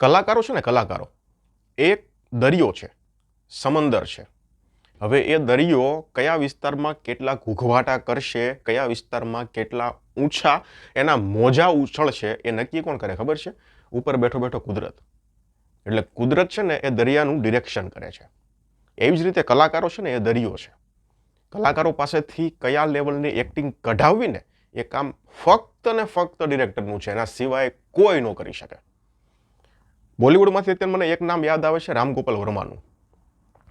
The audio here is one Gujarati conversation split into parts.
કલાકારો છે ને, કલાકારો એક દરિયો છે, સમંદર છે. હવે એ દરિયો કયા વિસ્તારમાં કેટલા ઘૂઘવાટા કરશે, કયા વિસ્તારમાં કેટલા ઊંચા એના મોજા ઉછળશે, એ નક્કી કોણ કરે ખબર છે? ઉપર બેઠો બેઠો કુદરત. એટલે કુદરત છે ને એ દરિયાનું ડિરેક્શન કરે છે. એવી જ રીતે કલાકારો છે ને એ દરિયો છે. કલાકારો પાસેથી કયા લેવલની એક્ટિંગ કઢાવવી ને એ કામ ફક્ત ને ફક્ત ડિરેક્ટરનું છે, એના સિવાય કોઈ ન કરી શકે. બોલિવૂડમાંથી અત્યારે મને એક નામ યાદ આવે છે, રામ ગોપાલ વર્માનું.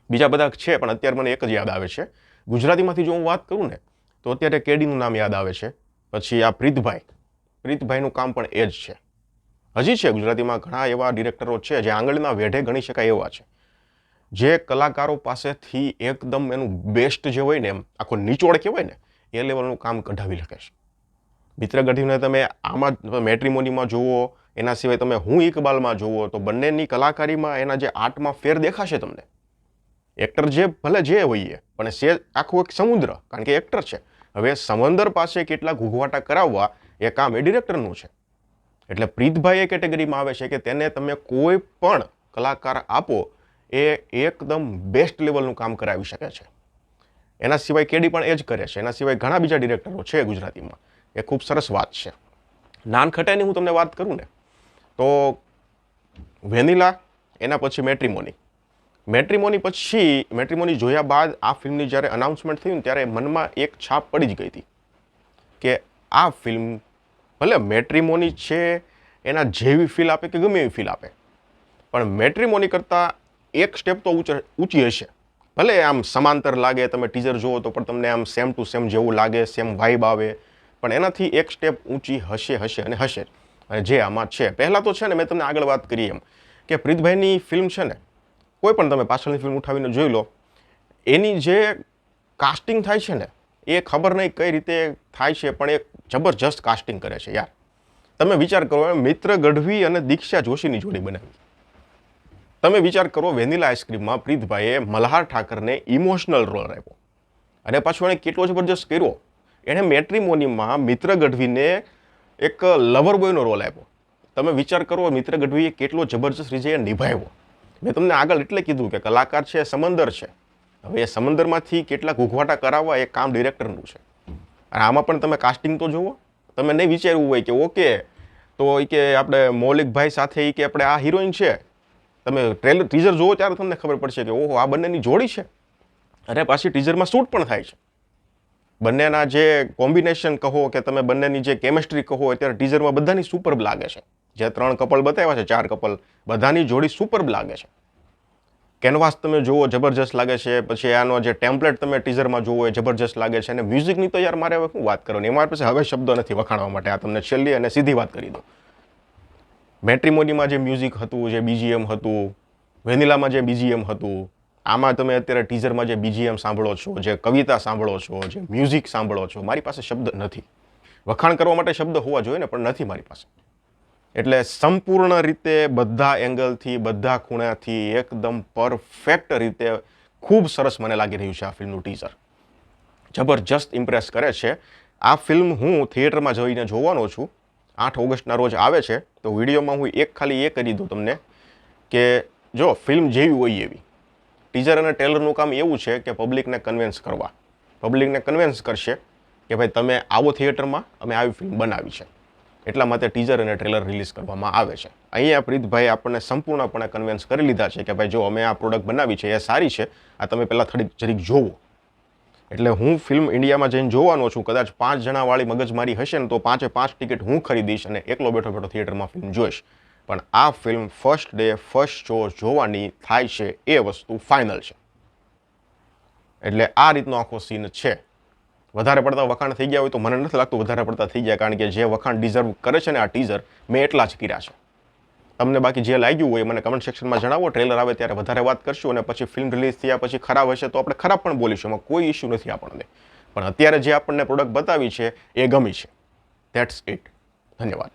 બીજા બધા છે પણ અત્યારે મને એક જ યાદ આવે છે. ગુજરાતીમાંથી જો હું વાત કરું ને તો અત્યારે કેડીનું નામ યાદ આવે છે. પછી આ પ્રીતભાઈનું કામ પણ એ જ છે. હજી છે ગુજરાતીમાં ઘણા એવા ડિરેક્ટરો છે જે આંગળીના વેઢે ગણી શકાય એવા છે, જે કલાકારો પાસેથી એકદમ એનું બેસ્ટ જે હોય ને, એમ આખો નિચોડ કહેવાય ને, એ લેવલનું કામ કઢાવી શકે છે. મિત્ર ગઢવીને તમે આમાં મેટ્રિમોનીમાં જુઓ, એના સિવાય તમે હું ઇકબાલમાં જુઓ, તો બંનેની કલાકારીમાં એના જે આર્ટમાં ફેર દેખાશે તમને. એક્ટર જે ભલે જે હોઈએ પણ છે આખું એક સમુદ્ર, કારણ કે એક્ટર છે. હવે સમંદર પાસે કેટલા ઘૂઘવાટા કરાવવા એ કામ એ ડિરેક્ટરનું છે. એટલે પ્રીતભાઈ એ કેટેગરીમાં આવે છે કે તેને તમે કોઈ પણ કલાકાર આપો એ એકદમ બેસ્ટ લેવલનું કામ કરાવી શકે છે. એના સિવાય કેડી પણ એ જ કરે છે. એના સિવાય ઘણા બીજા ડિરેક્ટરો છે ગુજરાતીમાં. એ ખૂબ સરસ વાત છે. નાનખટાઈની હું તમને વાત કરું ને તો વેનીલા, એના પછી મેટ્રિમોની જોયા બાદ આ ફિલ્મની જ્યારે અનાઉન્સમેન્ટ થયું ને ત્યારે મનમાં એક છાપ પડી જ ગઈ હતી કે આ ફિલ્મ ભલે મેટ્રિમોની છે એના જેવી ફીલ આપે કે ગમે એવી ફીલ આપે, પણ મેટ્રિમોની કરતાં એક સ્ટેપ તો ઊંચી હશે. ભલે આમ સમાંતર લાગે, તમે ટીઝર જુઓ તો પણ તમને આમ સેમ ટુ સેમ જેવું લાગે, સેમ વાઇબ આવે, પણ એનાથી એક સ્ટેપ ઊંચી હશે. અને જે આમાં છે, પહેલાં તો છે ને મેં તમને આગળ વાત કરી એમ કે પ્રીતભાઈની ફિલ્મ છે ને, કોઈ પણ તમે પાછળની ફિલ્મ ઉઠાવીને જોઈ લો, એની જે કાસ્ટિંગ થાય છે ને એ ખબર નહીં કઈ રીતે થાય છે, પણ એ જબરજસ્ત કાસ્ટિંગ કરે છે યાર. તમે વિચાર કરો, મિત્ર ગઢવી અને દીક્ષા જોશીની જોડી બનાવી. તમે વિચાર કરો, વેનીલા આઈસ્ક્રીમમાં પ્રીતભાઈએ મલ્હાર ઠાકરને ઇમોશનલ રોલ આપ્યો અને પાછું એણે કેટલો જબરજસ્ત કર્યો. એણે મેટ્રિમોનીમાં મિત્ર ગઢવીને એક લવર બોયનો રોલ આપ્યો. તમે વિચાર કરો, મિત્ર ગઢવીએ કેટલો જબરજસ્ત રીતે નિભાવ્યો. મેં તમને આગળ એટલે કીધું કે કલાકાર છે, સમંદર છે. હવે એ સમંદરમાંથી કેટલા ઘૂઘવાટા કરાવવા એ કામ ડિરેક્ટરનું છે. અને આમાં પણ તમે કાસ્ટિંગ તો જુઓ. તમે નહીં વિચારવું હોય કે ઓકે તો એ કે આપણે મૌલિકભાઈ સાથે એ કે આપણે આ હિરોઈન છે, તમે ટીઝર જુઓ ત્યારે તમને ખબર પડશે કે ઓહો આ બંનેની જોડી છે. અને પાછી ટીઝરમાં શૂટ પણ થાય છે. બંનેના જે કોમ્બિનેશન કહો કે તમે બંનેની જે કેમેસ્ટ્રી કહો, અત્યારે ટીઝરમાં બધાની સુપરબ લાગે છે. જે 3 કપલ બતાવ્યા છે, 4 કપલ, બધાની જોડી સુપરબ લાગે છે. કેનવાસ તમે જુઓ જબરજસ્ત લાગે છે. પછી આનો જે ટેમ્પલેટ તમે ટીઝરમાં જુઓ એ જબરજસ્ત લાગે છે. અને મ્યુઝિકની તો યાર મારે હવે શું વાત કરવાની, અમારી પાસે હવે શબ્દો નથી વખાણવા માટે. આ તમને છેલ્લી અને સીધી વાત કરી દો. મેટ્રિમોનીમાં જે મ્યુઝિક હતું, જે બીજીએમ હતું, વેનીલામાં જે બીજીએમ હતું, આમાં તમે અત્યારે ટીઝરમાં જે બીજીએમ સાંભળો છો, જે કવિતા સાંભળો છો, જે મ્યુઝિક સાંભળો છો, મારી પાસે શબ્દ નથી. વખાણ કરવા માટે શબ્દ હોવા જોઈએ ને, પણ નથી મારી પાસે. એટલે સંપૂર્ણ રીતે બધા એંગલથી, બધા ખૂણાથી એકદમ પરફેક્ટ રીતે ખૂબ સરસ મને લાગી રહ્યું છે આ ફિલ્મનું ટીઝર. જબરજસ્ત ઇમ્પ્રેસ કરે છે. આ ફિલ્મ હું થિયેટરમાં જઈને જોવાનો છું. 8 ઓગસ્ટના રોજ આવે છે. તો વિડીયોમાં હું ખાલી એ કરી દઉં તમને કે જો ફિલ્મ જેવી હોય એવી. ટીઝર અને ટ્રેલરનું કામ એવું છે કે પબ્લિકને કન્વિન્સ કરવા. પબ્લિકને કન્વિન્સ કરશે કે ભાઈ તમે આવો થિયેટરમાં, અમે આવી ફિલ્મ બનાવી છે. એટલા માટે ટીઝર અને ટ્રેલર રિલીઝ કરવામાં આવે છે. અહીંયા પ્રીતભાઈ આપણને સંપૂર્ણપણે કન્વિન્સ કરી લીધા છે કે ભાઈ જો અમે આ પ્રોડક્ટ બનાવી છે, એ સારી છે, આ તમે પહેલાં જરીક જોવો. એટલે હું ફિલ્મ ઇન્ડિયામાં જઈને જોવાનો છું. કદાચ 5 જણાવાળી મગજમારી હશે ને તો 5 ટિકિટ હું ખરીદીશ અને એકલો બેઠો થિયેટરમાં ફિલ્મ જોઈશ. પણ આ film first day first show જોવાની થાય છે એ વસ્તુ ફાઇનલ છે. એટલે આ રીતનો આખો સીન છે. વધારે પડતા વખાણ થઈ ગયા હોય તો મને નથી લાગતું વધારે પડતા થઈ ગયા, કારણ કે જે વખાણ ડિઝર્વ કરે છે ને આ ટીઝર, મેં એટલા જ કર્યા છે. તમને બાકી જે લાગ્યું હોય મને કમેન્ટ સેક્શનમાં જણાવો. ટ્રેલર આવે ત્યારે વધારે વાત કરશું અને પછી ફિલ્મ રિલીઝ થયા પછી ખરાબ હશે તો આપણે ખરાબ પણ બોલીશું, એમાં કોઈ ઇશ્યુ નથી આપણને. પણ અત્યારે જે આપણને પ્રોડક્ટ બતાવી છે એ ગમી છે. That's it. ધન્યવાદ.